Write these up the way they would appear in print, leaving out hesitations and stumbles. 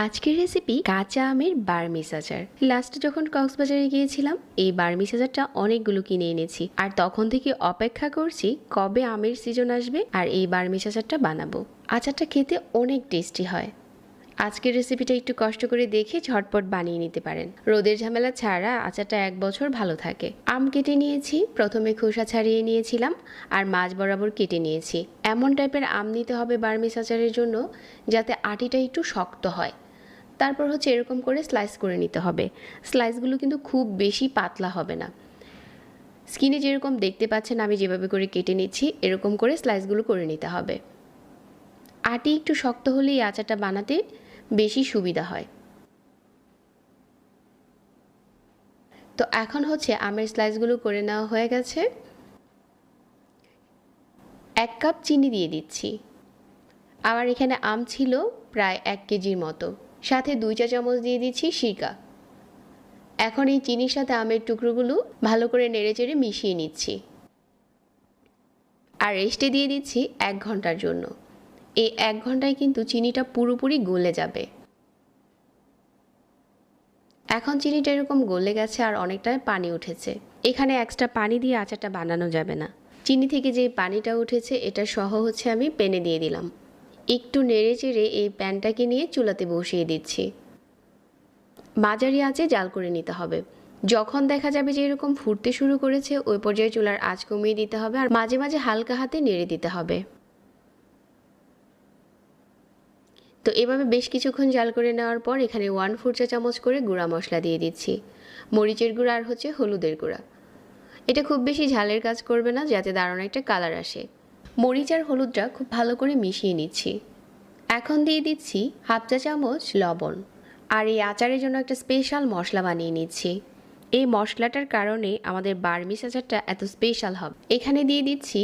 আজকের রেসিপি কাঁচা আমের বার্মিজ আচার। লাস্টে যখন কক্সবাজারে গিয়েছিলাম এই বার্মিজ আচারটা অনেকগুলো কিনে এনেছি, আর তখন থেকে অপেক্ষা করছি কবে আমের সিজন আসবে আর এই বার্মিজ আচারটা বানাবো। আচারটা খেতে অনেক টেস্টি হয়। আজকের রেসিপিটা একটু কষ্ট করে দেখে ঝটপট বানিয়ে নিতে পারেন। রোদের ঝামেলা ছাড়া আচারটা 1 বছর ভালো থাকে। আম কেটে নিয়েছি, প্রথমে খোসা ছাড়িয়ে নিয়েছিলাম আর মাঝ বরাবর কেটে নিয়েছি। এমন টাইপের আম নিতে হবে বার্মিজ আচারের জন্য যাতে আটিটা একটু শক্ত হয়। তারপর হচ্ছে এরকম করে স্লাইস করে নিতে হবে। স্লাইসগুলো কিন্তু খুব বেশি পাতলা হবে না। স্কিনে যেরকম দেখতে পাচ্ছেন আমি যেভাবে করে কেটে নিচ্ছি এরকম করে স্লাইসগুলো করে নিতে হবে। আটি একটু শক্ত হলে এই আচারটা বানাতে বেশি সুবিধা হয়। তো এখন হচ্ছে আমের স্লাইসগুলো করে নেওয়া হয়ে গেছে। 1 কাপ চিনি দিয়ে দিচ্ছি। আমার এখানে আম ছিল প্রায় 1 কেজির মতো। সাথে 2 চা চামচ দিয়ে দিচ্ছি সিরকা। এখন এই চিনির সাথে আমের টুকরোগুলো ভালো করে নেড়েচেড়ে মিশিয়ে নিচ্ছি আর রেস্টে দিয়ে দিচ্ছি 1 ঘন্টার জন্য। এই 1 ঘন্টায় কিন্তু চিনিটা পুরোপুরি গলে যাবে। এখন চিনিটা এরকম গলে গেছে আর অনেকটা পানি উঠেছে। এখানে এক্সট্রা পানি দিয়ে আচারটা বানানো যাবে না। চিনি থেকে যে পানিটা উঠেছে এটা সহ হচ্ছে আমি প্যানে দিয়ে দিলাম। একটু নেড়েচেড়ে এই প্যানটাকে নিয়ে চুলাতে বসিয়ে দিচ্ছি। মাঝারি আঁচে জাল করে নিতে হবে। যখন দেখা যাবে যে এরকম ফুটতে শুরু করেছে ওই পর্যায়ে চুলার আঁচ কমিয়ে দিতে হবে আর মাঝে মাঝে হালকা হাতে নেড়ে দিতে হবে। তো এভাবে বেশ কিছুক্ষণ জাল করে নেওয়ার পর এখানে 1/4 চা চামচ করে গুঁড়া মশলা দিয়ে দিচ্ছি। মরিচের গুঁড়া আর হচ্ছে হলুদের গুঁড়া। এটা খুব বেশি ঝালের কাজ করবে না, যাতে দারুণ একটা কালার আসে। মরিচ আর হলুদটা খুব ভালো করে মিশিয়ে নিচ্ছি। এখন দিয়ে দিচ্ছি 1/2 চা চামচ লবণ। আর এই আচারের জন্য একটা স্পেশাল মশলা বানিয়ে নিচ্ছি। এই মশলাটার কারণে আমাদের বার্মিজ আচারটা এত স্পেশাল হবে। এখানে দিয়ে দিচ্ছি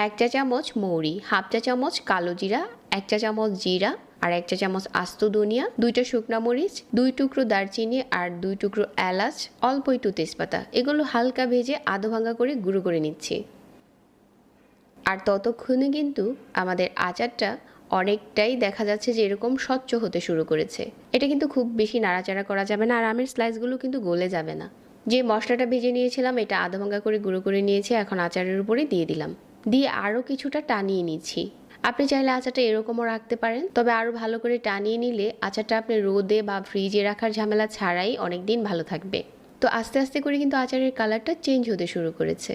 1 চা চামচ মৌরি, 1/2 চা চামচ কালো জিরা, 1 চা চামচ জিরা আর 1 চা চামচ আস্ত ধনিয়া, 2টা শুকনা মরিচ, 2 টুকরো দারচিনি আর 2 টুকরো এলাচ, অল্প একটু তেজপাতা। এগুলো হালকা ভেজে আধো ভাঙা করে গুঁড়ো করে নিচ্ছি। আর ততক্ষণে কিন্তু আমাদের আচারটা অনেকটাই দেখা যাচ্ছে যে এরকম স্বচ্ছ হতে শুরু করেছে। এটা কিন্তু খুব বেশি নাড়াচাড়া করা যাবে না আর আমের স্লাইসগুলো কিন্তু গলে যাবে না। যে মশলাটা ভেজে নিয়েছিলাম এটা আধা ভাঙা করে গুঁড়ো করে নিয়েছি, এখন আচারের উপরে দিয়ে দিলাম। দিয়ে আরও কিছুটা টানিয়ে নিচ্ছি। আপনি চাইলে আচারটা এরকমও রাখতে পারেন, তবে আরও ভালো করে টানিয়ে নিলে আচারটা আপনি রোদে বা ফ্রিজে রাখার ঝামেলা ছাড়াই অনেক দিন ভালো থাকবে। তো আস্তে আস্তে করে কিন্তু আচারের কালারটা চেঞ্জ হতে শুরু করেছে।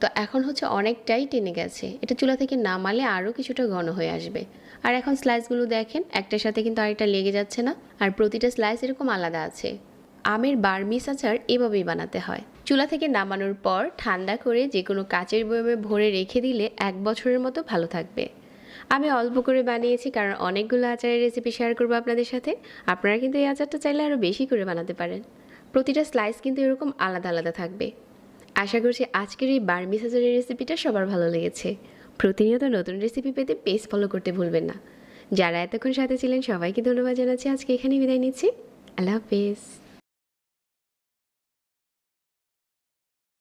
তো এখন হচ্ছে অনেকটাই টেনে গেছে। এটা চুলা থেকে নামালে আরও কিছুটা ঘন হয়ে আসবে। আর এখন স্লাইসগুলো দেখেন একটার সাথে কিন্তু আরেকটা লেগে যাচ্ছে না, আর প্রতিটা স্লাইস এরকম আলাদা আছে। আমের বার্মিজ আচার এভাবেই বানাতে হয়। চুলা থেকে নামানোর পর ঠান্ডা করে যে কোনো কাচের বয়মে ভরে রেখে দিলে 1 বছরের মতো ভালো থাকবে। আমি অল্প করে বানিয়েছি কারণ অনেকগুলো আচারের রেসিপি শেয়ার করবো আপনাদের সাথে। আপনারা কিন্তু এই আচারটা চাইলে আরও বেশি করে বানাতে পারেন। প্রতিটা স্লাইস কিন্তু এরকম আলাদা আলাদা থাকবে। আশা করছি আজকের এই বার্মিজ আচারের রেসিপিটা সবার ভালো লেগেছে। প্রতিনিয়ত নতুন রেসিপি পেতে পেজ ফলো করতে ভুলবেন না। যারা এতক্ষণ সাথে ছিলেন সবাইকে ধন্যবাদ জানাচ্ছি। আজকে এখানেই বিদায় নিচ্ছি। আল্লাহ হাফেজ।